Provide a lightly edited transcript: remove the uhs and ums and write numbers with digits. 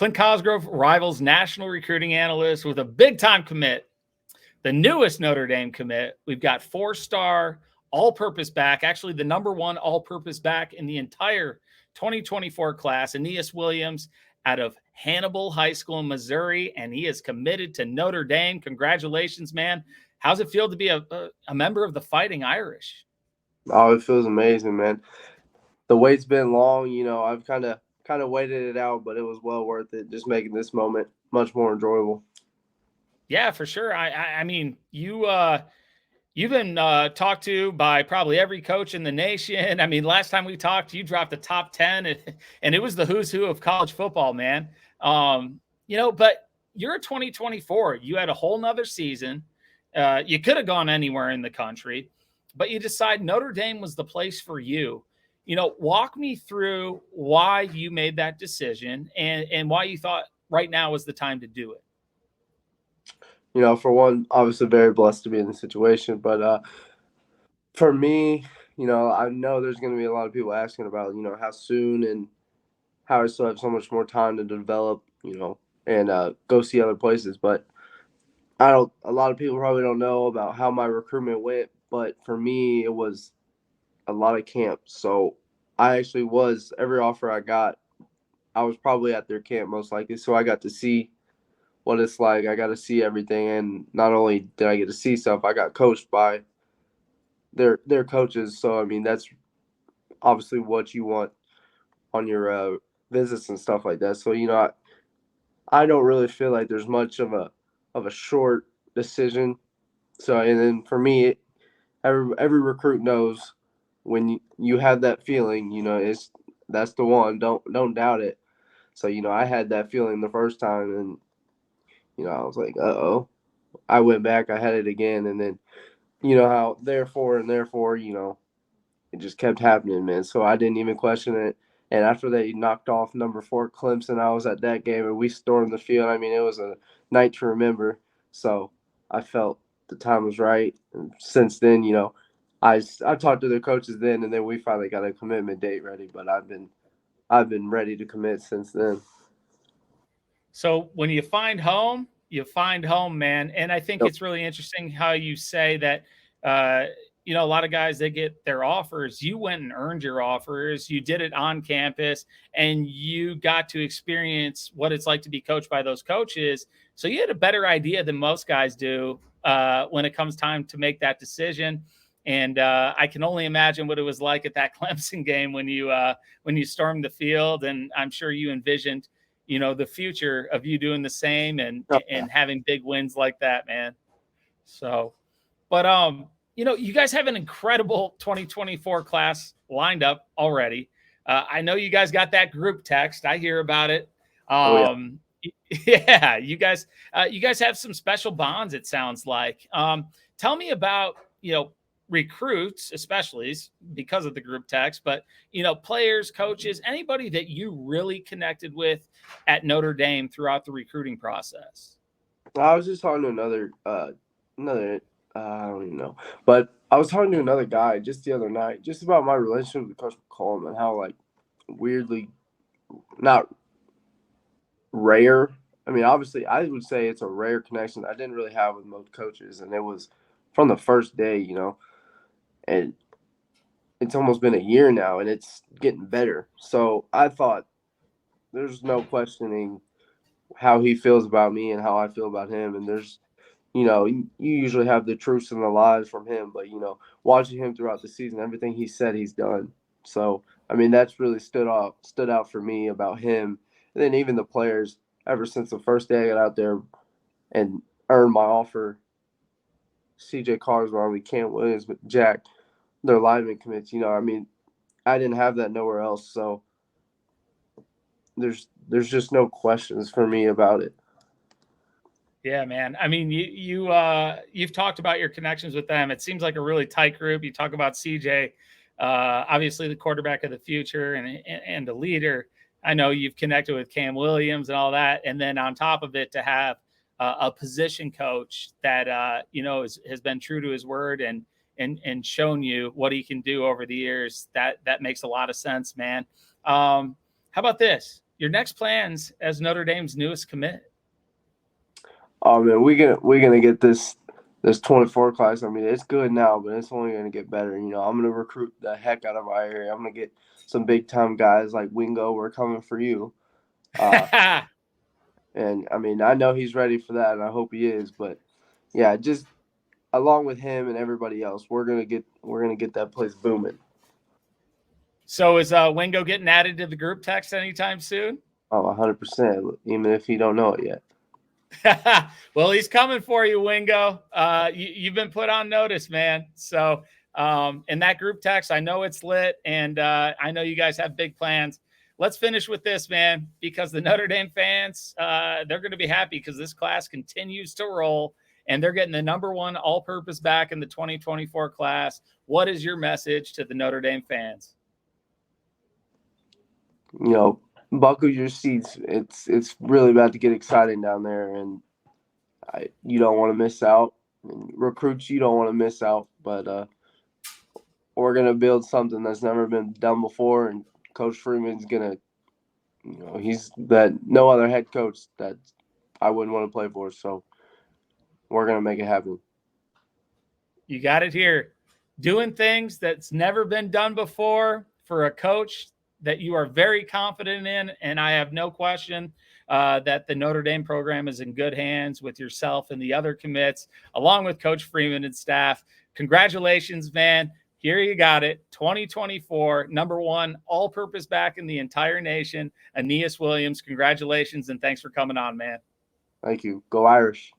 Clint Cosgrove rivals national recruiting analyst with a big-time commit, the newest Notre Dame commit. We've got 4-star all-purpose back, actually the number one all-purpose back in the entire 2024 class, Aneyas Williams out of Hannibal High School in Missouri, and he is committed to Notre Dame. Congratulations, man. How's it feel to be a member of the Fighting Irish? Oh, it feels amazing, man. The wait's been long. I've kind of waited it out, but it was well worth it. Just making this moment much more enjoyable. Yeah, for sure. I mean, you've been talked to by probably every coach in the nation. I mean, last time we talked, you dropped the top 10, and it was the who's who of college football, man. But you're a 2024. You had a whole nother season. You could have gone anywhere in the country, but you decide Notre Dame was the place for you. Walk me through why you made that decision and why you thought right now was the time to do it. For one, obviously very blessed to be in the situation. But for me, I know there's going to be a lot of people asking about, how soon and how I still have so much more time to develop, and go see other places. But a lot of people probably don't know about how my recruitment went. But for me, it was a lot of camps. So I actually was, every offer I got, I was probably at their camp most likely. So I got to see what it's like. I got to see everything, and not only did I get to see stuff, I got coached by their coaches. So I mean, that's obviously what you want on your visits and stuff like that. So I don't really feel like there's much of a short decision. So and then for me, every recruit knows when you have that feeling, that's the one. Don't doubt it. So I had that feeling the first time, and I was like, uh-oh. I went back, I had it again, and then, how therefore, it just kept happening, man. So I didn't even question it. And after they knocked off number 4 Clemson, I was at that game, and we stormed the field. I mean, it was a night to remember. So I felt the time was right. And since then, I talked to the coaches then, and then we finally got a commitment date ready. But I've been ready to commit since then. So when you find home, man. And I think it's really interesting how you say that, a lot of guys, they get their offers. You went and earned your offers. You did it on campus, and you got to experience what it's like to be coached by those coaches. So you had a better idea than most guys do when it comes time to make that decision. And I can only imagine what it was like at that Clemson game when you stormed the field. And I'm sure you envisioned the future of you doing the same and having big wins like that, man. So, but, you guys have an incredible 2024 class lined up already. I know you guys got that group text. I hear about it. Yeah, you guys have some special bonds, it sounds like. Tell me about, recruits, especially because of the group text, but players, coaches, anybody that you really connected with at Notre Dame throughout the recruiting process. I was just talking to another I don't even know, but I was talking to another guy just the other night, just about my relationship with Coach McCollum and how weirdly not rare. I mean, obviously, I would say it's a rare connection I didn't really have with most coaches, and it was from the first day, and it's almost been a year now, and it's getting better. So I thought there's no questioning how he feels about me and how I feel about him, and there's you usually have the truths and the lies from him, but watching him throughout the season, everything he said he's done. So I mean, that's really stood out for me about him, and then even the players. Ever since the first day I got out there and earned my offer, CJ Carswell, Cam Williams, but Jack, their lineman commits. I mean, I didn't have that nowhere else, so there's just no questions for me about it. Yeah, man. I mean, you've talked about your connections with them. It seems like a really tight group. You talk about CJ, obviously the quarterback of the future and the leader. I know you've connected with Cam Williams and all that, and then on top of it, to have a position coach that has been true to his word and shown you what he can do over the years. That makes a lot of sense, man. How about this? your next plans as Notre Dame's newest commit? Oh man, we're gonna get this 24 class. I mean, it's good now, but it's only gonna get better. You know, I'm gonna recruit the heck out of my area. I'm gonna get some big time guys like Wingo. We're coming for you. And I mean, I know he's ready for that, and I hope he is. But yeah, just along with him and everybody else, we're gonna get that place booming. So is Wingo getting added to the group text anytime soon? Oh, 100%. Even if he don't know it yet. Well, he's coming for you, Wingo. You've been put on notice, man. So in that group text, I know it's lit, and I know you guys have big plans. Let's finish with this, man, because the Notre Dame fans, they're going to be happy because this class continues to roll, and they're getting the #1 all-purpose back in the 2024 class. What is your message to the Notre Dame fans? You know, buckle your seats. It's really about to get exciting down there, and you don't want to miss out. And recruits, you don't want to miss out. But we're gonna build something that's never been done before, and Coach Freeman's gonna, you know, he's that no other head coach that I wouldn't want to play for. So we're gonna make it happen. You got it here. Doing things that's never been done before for a coach that you are very confident in, and I have no question that the Notre Dame program is in good hands with yourself and the other commits, along with Coach Freeman and staff. Congratulations, man. Here you got it. 2024, #1 all-purpose back in the entire nation, Aneyas Williams. Congratulations, and thanks for coming on, man. Thank you. Go Irish.